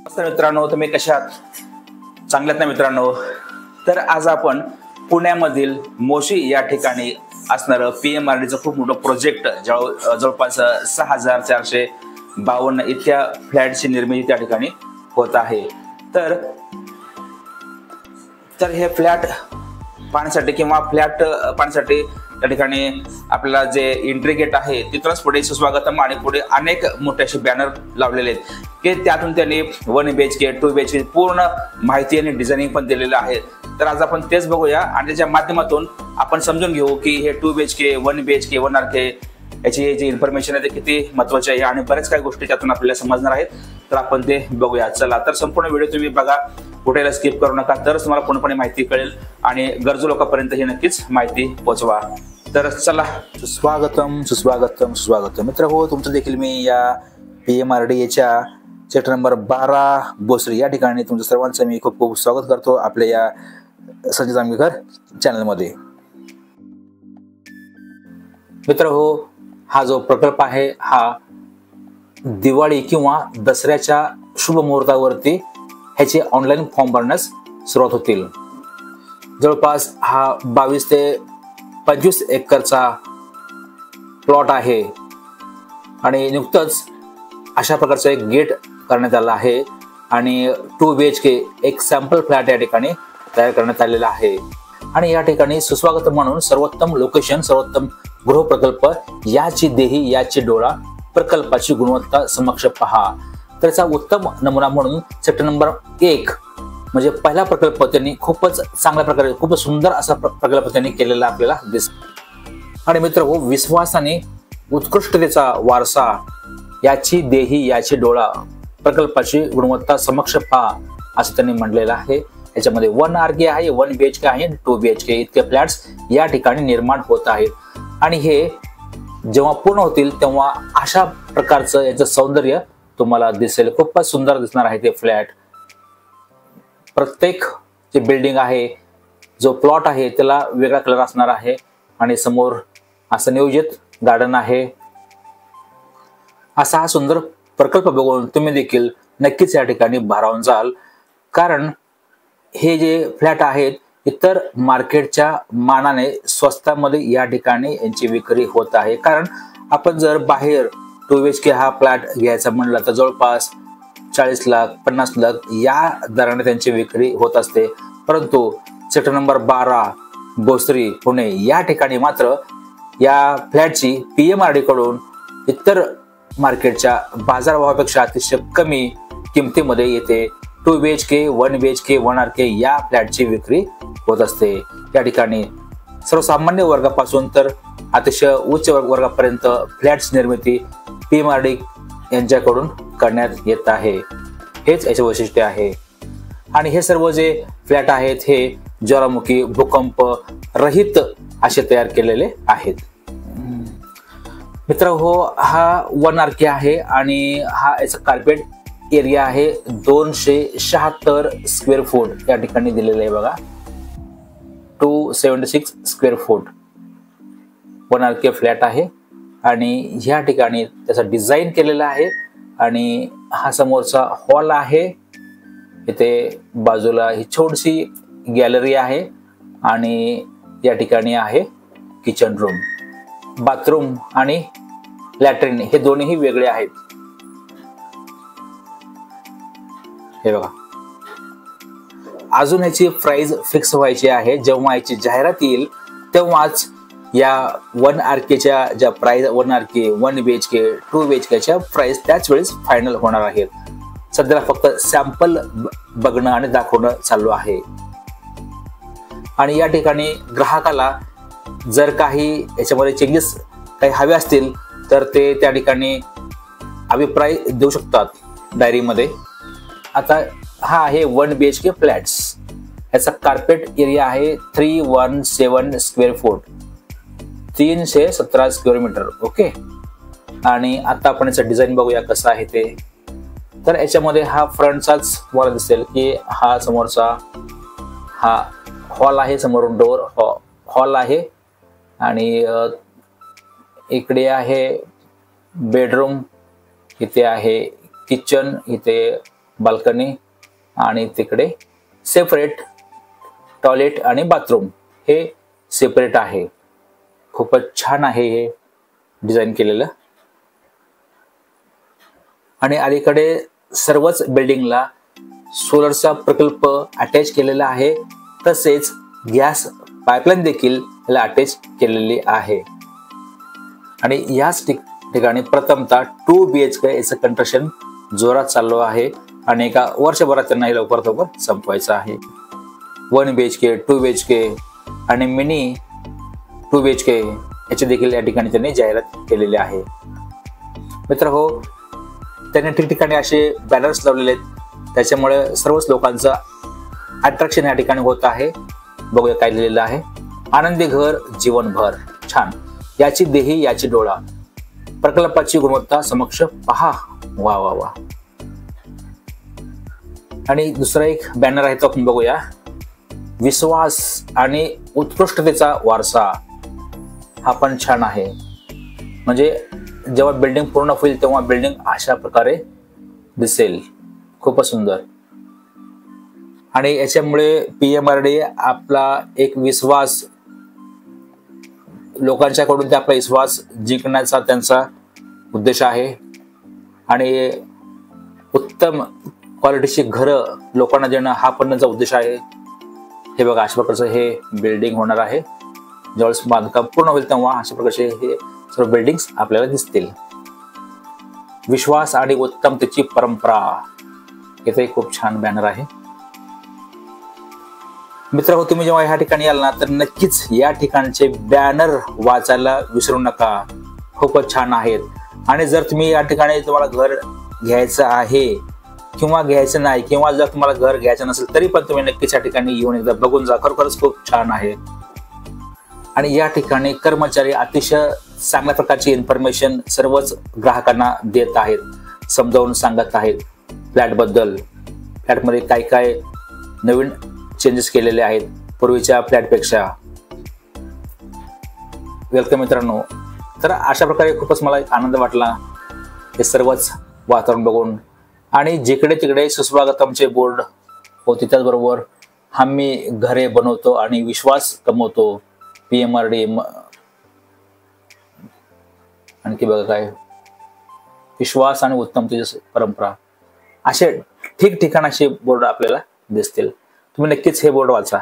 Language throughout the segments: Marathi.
नमस्कार मित्रांनो, तुम्ही कशा आहात? चांगल्यात ना मित्रांनो. तर आज आपण पुण्यामधील मोशी या ठिकाणी असणारं PMRDचं खूप मोठं प्रोजेक्ट जवळपास 6452 इतक्या फ्लॅटची निर्मिती त्या ठिकाणी होत आहे. तर हे फ्लॅट पाहण्यासाठी किंवा फ्लॅट पाहण्यासाठी त्या ठिकाणी आपल्याला जे एंट्री गेट आहे तिथूनच पुढे सुस्वागतम आणि पुढे अनेक मोठे असे बॅनर लावलेले आहेत की त्यातून त्यांनी 1 BHK 2 BHK पूर्ण माहिती आणि डिझायनिंग पण दिलेलं आहे. तर आज आपण तेच बघूया आणि त्याच्या माध्यमातून आपण समजून घेऊ की हे 2 BHK 1 BHK 1 RK याची जी इन्फॉर्मेशन आहे ते किती महत्त्वाची आहे आणि बऱ्याच काही गोष्टी त्यातून आपल्याला समजणार आहेत. तर आपण ते बघूया. चला, तर संपूर्ण व्हिडिओ तुम्ही बघा, कुठेला स्किप करू नका, तरच तुम्हाला पूर्णपणे माहिती कळेल आणि गरजू लोकांपर्यंत ही नक्कीच माहिती पोहोचवा. तर चला, सुस्वागतम सुस्वागतम सुस्वागतम मित्र हो, तुमचं देखील मी या PMRD याच्या सेक्टर नंबर 12 बोसरी या ठिकाणी तुमच्या सर्वांचं मी खूप खूप स्वागत करतो आपल्या या संजय जांभेकर चॅनलमध्ये. मित्र हो, हा जो प्रकल्प आहे हा दिवाळी किंवा दसऱ्याच्या शुभ मुहूर्तावरती ह्याचे ऑनलाईन फॉर्म भरण्यास सुरुवात होतील. जवळपास हा 22 ते 25 एकरचा प्लॉट आहे आणि नुकतंच अशा प्रकारचं एक गेट करण्यात आलं आहे आणि 2 BHK एक सॅम्पल फ्लॅट या ठिकाणी तयार करण्यात आलेला आहे. आणि या ठिकाणी सुस्वागत म्हणून सर्वोत्तम लोकेशन, सर्वोत्तम गृह प्रकल्प, याची देही याची डोळा, प्रकल्पाची गुणवत्ता समक्ष पहा. त्याचा उत्तम नमुना म्हणून सेक्टर नंबर 1 म्हणजे पहिला प्रकल्प त्यांनी खूपच चांगल्या प्रकारे, खूप सुंदर असा प्रकल्प त्यांनी केलेला आपल्याला दिसतो. आणि मित्र हो, विश्वासाने उत्कृष्टतेचा वारसा, याची देही याची डोळा, प्रकल्पाची गुणवत्ता समक्ष पहा असं त्यांनी म्हटलेलं आहे. याच्यामध्ये 1 RK आहे, 1 BHK आहे, 2 BHK इतके फ्लॅट्स या ठिकाणी निर्माण होत आहेत. आणि हे जेव्हा पूर्ण होतील तेव्हा अशा प्रकारचं याचं सौंदर्य तुम्हाला दिसेल. खूपच सुंदर दिसणार आहे ते फ्लॅट. प्रत्येक जे बिल्डिंग आहे, जो प्लॉट आहे त्याला वेगळा कलर असणार आहे आणि समोर असं नियोजित गार्डन आहे. असा हा सुंदर प्रकल्प बघून तुम्ही देखील नक्कीच या ठिकाणी भारावून जाल, कारण हे जे फ्लॅट आहेत इतर मार्केटच्या मानाने स्वस्तामध्ये या ठिकाणी यांची विक्री होत आहे. कारण आपण जर बाहेर 2 BHK हा फ्लॅट घ्यायचा म्हणला तर जवळपास 40 लाख 50 लाख या दराने त्यांची विक्री होत असते. परंतु सेक्टर नंबर 12 बोसरी पुणे या ठिकाणी मात्र या फ्लॅटची PMRD कडून इतर मार्केटच्या बाजारभावापेक्षा अतिशय कमी किमतीमध्ये येते 2 BHK 1 BHK 1 RK या फ्लॅटची विक्री होत असते. या ठिकाणी सर्वसामान्य वर्गापासून तर अतिशय उच्च वर्गापर्यंत फ्लॅट्स निर्मिती PMRD यांच्याकडून करण्यात येत आहे. हेच याचे वैशिष्ट्य आहे. आणि हे सर्व जे फ्लॅट आहेत हे ज्वालामुखी भूकंप रहित असे तयार केलेले आहेत. मित्र हो, हा 1 RK आहे आणि हा याचा कार्पेट एरिया आहे 276 स्क्वेअर फूट या ठिकाणी दिलेलं आहे बघा. 276 स्क्वेअर फूट 1 RK फ्लॅट आहे आणि ह्या ठिकाणी त्याचा डिझाईन केलेला आहे. आणि हा समोरचा हॉल आहे. इथे बाजूला ही छोटीशी गॅलरी आहे आणि या ठिकाणी आहे किचन रूम, बाथरूम आणि लॅट्रिन हे दोन्ही वेगळे आहेत. हे बघा, अजून याची प्राइस फिक्स व्हायची आहे. जेव्हा याची जाहिरात येईल तेव्हाच या 1 RKच्या ज्या प्राइस 1 RK 1 BHK 2 BHKच्या प्राइस त्याच वेळेस फायनल होणार आहेत. सध्याला फक्त सॅम्पल बघणं आणि दाखवणं चालू आहे. आणि या ठिकाणी ग्राहकाला जर काही याच्यामध्ये चेंजेस काही हवे असतील तर ते त्या ठिकाणी अभिप्राय देऊ शकतात डायरीमध्ये. आता हा आहे 1 BHK फ्लॅट्स. याचा कार्पेट एरिया आहे 317 square foot, 317 square metre. Okay. आणि आता आपण याचं डिझाईन बघूया कसं आहे ते. तर याच्यामध्ये हा फ्रंटचाच तुम्हाला दिसेल की हा समोरचा हा हॉल आहे, समोरून डोर हॉल आहे आणि इकडे आहे बेडरूम, इथे आहे किचन, इथे बाल्कनी आणि तिकडे सेपरेट टॉयलेट आणि बाथरूम हे सेपरेट आहे. खूपच छान आहे हे डिझाईन केलेलं. आणि अलीकडे सर्वच बिल्डिंगला सोलरचा प्रकल्प अटॅच केलेला आहे. तसेच गॅस पाईपलाईन देखील याला अटॅच केलेली आहे. आणि याच ठिकाणी प्रथमतः 2 BHK याचं कंस्ट्रक्शन जोरात चालू आहे आणि एका वर्षभरात त्यांना हे लवकर संपवायचं आहे. 1 BHK, 2 BHK आणि मिनी 2 BHK याची देखील या ठिकाणी त्यांनी जाहिरात केलेली आहे. मित्रहो, त्यांनी ठिकठिकाणी असे बॅनर्स लावलेले आहेत, त्याच्यामुळे सर्वच लोकांचं अट्रॅक्शन या ठिकाणी होत आहे. बघूया काय लिहिलेलं आहे. आनंदी घर जीवनभर. छान. याची देही याची डोळा, प्रकल्पाची गुणवत्ता समक्ष पहा. वा वा वा. आणि दुसरा एक बॅनर आहे तो आपण बघूया. विश्वास आणि उत्कृष्टतेचा वारसा. हा पण छान आहे. म्हणजे जेव्हा बिल्डिंग पूर्ण होईल तेव्हा बिल्डिंग अशा प्रकारे दिसेल. खूपच सुंदर. आणि याच्यामुळे PMRD आपला एक विश्वास, लोकांच्याकडून ते आपला विश्वास जिंकण्याचा त्यांचा उद्देश आहे. आणि उत्तम क्वालिटीची घरं लोकांना देणं हा पण त्यांचा उद्देश आहे. हे बघा, अशा प्रकारचं हे बिल्डिंग होणार आहे. ज्यावेळेस बांधकाम पूर्ण होईल तेव्हा अशा प्रकारचे हे सर्व बिल्डिंग्स आपल्याला दिसतील. विश्वास आणि उत्तमतेची परंपरा. इथे खूप छान बॅनर आहे. मित्र, तुम्ही जेव्हा ह्या ठिकाणी याल ना तर नक्कीच या ठिकाणचे बॅनर वाचायला विसरू नका. खूपच छान आहेत. आणि जर तुम्ही या ठिकाणी तुम्हाला घर घ्यायचं आहे किंवा घ्यायचं नाही, किंवा जर तुम्हाला घर घ्यायचं नसेल तरी पण तुम्ही नक्कीच या ठिकाणी येऊन एकदा बघून जा. खरोखरच खूप छान आहे. आणि या ठिकाणी कर्मचारी अतिशय चांगल्या प्रकारची इन्फॉर्मेशन सर्वच ग्राहकांना देत आहेत, समजावून सांगत आहेत फ्लॅटबद्दल. फ्लॅटमध्ये काय काय नवीन चेंजेस केलेले आहेत पूर्वीच्या फ्लॅटपेक्षा. वेलकम मित्रांनो. तर अशा प्रकारे खूपच मला आनंद वाटला हे सर्वच वातावरण बघून. आणि जिकडे तिकडे सुस्वागतमचे बोर्ड होते, त्याचबरोबर आम्ही घरे बनवतो आणि विश्वास कमवतो. PMRD. आणखी बघा काय, विश्वास आणि उत्तमतेची परंपरा. असे ठिकठिकाणाचे बोर्ड आपल्याला दिसतील. तुम्ही नक्कीच हे बोर्ड वाचा.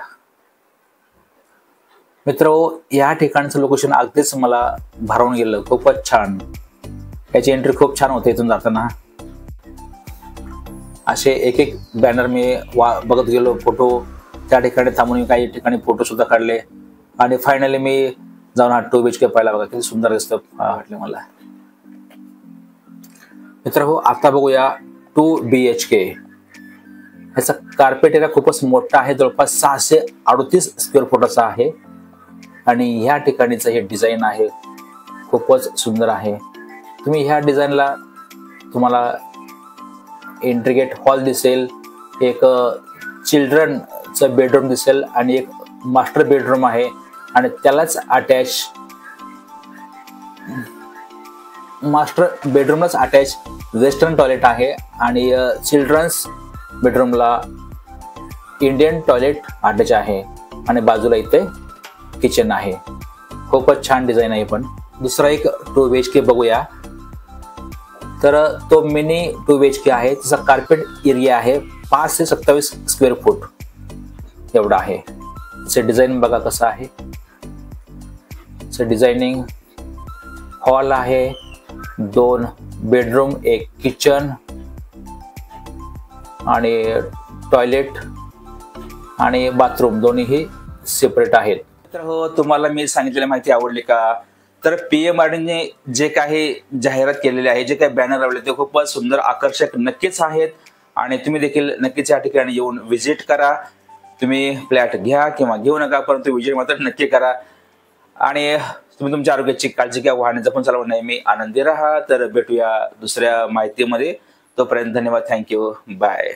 मित्र, या ठिकाणचं लोकेशन अगदीच मला भारावून गेलं. खूपच छान. याची एंट्री खूप छान होते. इथून जाताना असे एक एक बॅनर मी बघत गेलो. फोटो त्या ठिकाणी थांबून मी काही ठिकाणी फोटो सुद्धा काढले. आणि फायनली मी जाऊन हा 2 BHK पाहिला. बघा किती सुंदर दिसतं वाटले मला. मित्र, आता बघूया 2 BHK. ह्याचा कार्पेट एरिया खूपच मोठा आहे. जवळपास 638 स्क्वेअर फुटाचा आहे. आणि ह्या ठिकाणीचं हे डिझाईन आहे खूपच सुंदर आहे. तुम्ही ह्या डिझाईनला तुम्हाला इंट्रिगेट हॉल दिसेल, एक चिल्ड्रनचं बेडरूम दिसेल आणि एक मास्टर बेडरूम आहे. आणि त्यालाच अटॅच मास्टर बेडरूमलाच अटॅच वेस्टर्न टॉयलेट आहे. आणि चिल्ड्रन्स बेडरूमला इंडियन टॉयलेट अटॅच आहे. आणि बाजूला इथे किचन आहे. खूपच छान डिझाईन आहे. पण दुसरा एक 2 BHK बघूया. तर तो मिनी 2 BHK आहे. त्याचा कार्पेट एरिया आहे 5 ते 27 स्क्वेअर फूट एवढा आहे. त्याचे डिझाईन बघा कसं आहे. डिझायनिंग हॉल आहे, 2 बेडरूम, एक किचन आणि टॉयलेट आणि बाथरूम दोन्हीही सेपरेट आहेत. तर हो, तुम्हाला मी सांगितलेली माहिती आवडली का? तर PMRDने जे काही जाहिरात केलेली आहे, जे काही बॅनर लावले ते खूपच सुंदर, आकर्षक नक्कीच आहेत. आणि तुम्ही देखील नक्कीच या ठिकाणी येऊन व्हिजिट करा. तुम्ही फ्लॅट घ्या किंवा घेऊ नका, परंतु व्हिजिट मात्र नक्की करा. आणि तुम्ही तुमच्या आरोग्याची काळजी घ्या. वाहने जपून चालवा. नेहमी आनंदी राहा. तर भेटूया दुसऱ्या माहितीमध्ये. तोपर्यंत धन्यवाद. थँक्यू. बाय.